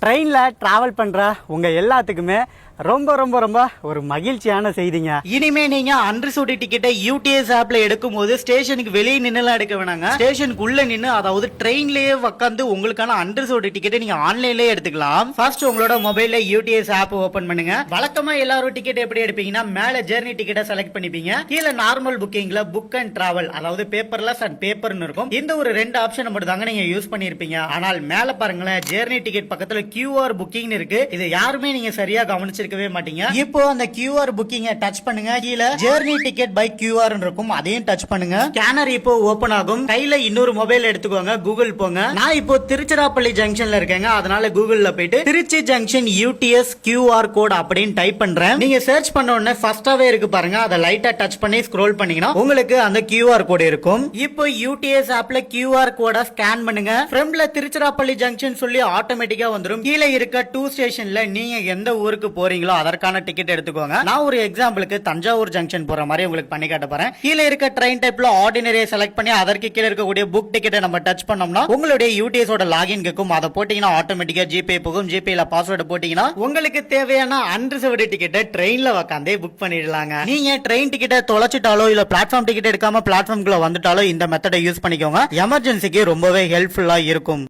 ட்ரெயின்ல டிராவல் பண்ற உங்க எல்லாத்துக்குமே ரொம்ப ரொம்ப ரொம்ப ஒரு மகிழ்ச்சியான செய்திங்க. இனிமே நீங்க அன்ரிசர்வ்டு டிக்கெட்டை யூடிஎஸ் ஆப்ல எடுக்கும் போது ஸ்டேஷனுக்கு வெளியே நின்னுலாம் எடுக்க வேணாங்க. ஸ்டேஷனுக்குள்ள நின்னு, அதாவது ட்ரெயின்லயே உட்காந்து உங்களுக்கான அன்ரிசர்வ்டு டிக்கெட்டை நீங்க ஆன்லைன்லயே எடுத்துக்கலாம். ஃபர்ஸ்ட் உங்களோட மொபைல்ல யூடிஎஸ் ஆப் ஓபன் பண்ணுங்க. வழக்கமா எல்லாரும் டிக்கெட் எப்படி எடுப்பீங்கன்னா, மேல ஜெர்னி டிக்கெட்டை செலக்ட் பண்ணிப்பீங்க. கீழே நார்மல் புக்கிங்ல புக் அண்ட் டிராவல், அதாவது பேப்பர்லெஸ் அண்ட் பேப்பர்னு இருக்கும். இந்த ஒரு ரெண்டு ஆப்ஷன் மட்டும் தாங்க நீங்க யூஸ் பண்ணிருப்பீங்க. ஆனால் மேல பாருங்களேன், ஜெர்னி டிக்கெட் பக்கத்துல கியூஆர் புக்கிங் இருக்கு. இது யாருமே நீங்க சரியா கவனிச்சு மாட்டீங்க. இப்போ அந்த QR புக்கிங்க டச் பண்ணுங்க. கீழ ஜெர்னி டிக்கெட் பை QR இருக்கும், அதையும் டச் பண்ணுங்க. ஸ்கேனர் இப்போ ஓபன் ஆகும். கையில இன்னொரு மொபைல் எடுத்துக்கோங்க, கூகுள் போங்க. நான் இப்போ திருச்சிராப்பள்ளி ஜங்ஷன்ல இருக்கேங்க, அதனால கூகுள்ல போயிட்டு Tiruchi junction UTS QR code அப்படின்னு டைப் பண்றேன். நீங்க சர்ச் பண்ண உடனே ஃபர்ஸ்டாவே இருக்கு பாருங்க, அதை லைட்டா டச் பண்ணி ஸ்க்ரோல் பண்ணீங்கன்னா உங்களுக்கு அந்த QR கோட் இருக்கும். இப்போ UTS ஆப்ல QR கோட ஸ்கேன் பண்ணுங்க. ஃப்ரண்ட்ல திருச்சிராப்பள்ளி ஜங்ஷன் சொல்லி ஆட்டோமேட்டிக்கா வந்துரும். கீழே இருக்க 2 ஸ்டேஷன்ல நீங்க எந்த ஊருக்கு போறீங்களோ அதற்கான டிக்கெட் எடுத்துக்கோங்க. நான் ஒரு எக்ஸாம்பிளுக்கு தஞ்சாவூர் ஜங்ஷன் போற மாதிரி உங்களுக்கு பண்ணி காட்ட போறேன். கீழே இருக்க ட்ரெயின் டைப்ல ஆர்டினரியை செலக்ட் பண்ணி அதற்கு கீழே இருக்கக்கூடிய புக் டிக்கெட்டை நம்ம டச் பண்ணோம்னா உங்களுடைய யூடிஎஸ் ஓட லாகின் கேக்கும். அதை போட்டீங்கன்னா ஆட்டோமேட்டிக்கா ஜிபே போகும். ஜிபேல பாஸ்வேர்டு போட்டீங்கன்னா உங்களுக்கு தேவையான அன்ரிசர்வ்டு டிக்கெட்டை ட்ரெயின்ல உட்காந்தே புக் பண்ணிடலாங்க. நீங்க ட்ரெயின் டிக்கெட்டை தொலைச்சிட்டாலோ இல்ல பிளாட்ஃபார்ம் டிக்கெட் எடுக்காம பிளாட்ஃபார்ம்குள்ள வந்துட்டாலோ இந்த மெத்தடை யூஸ் பண்ணிக்கோங்க. எமர்ஜென்சிக்கு ரொம்பவே ஹெல்ப்ஃபுல்லா இருக்கும்.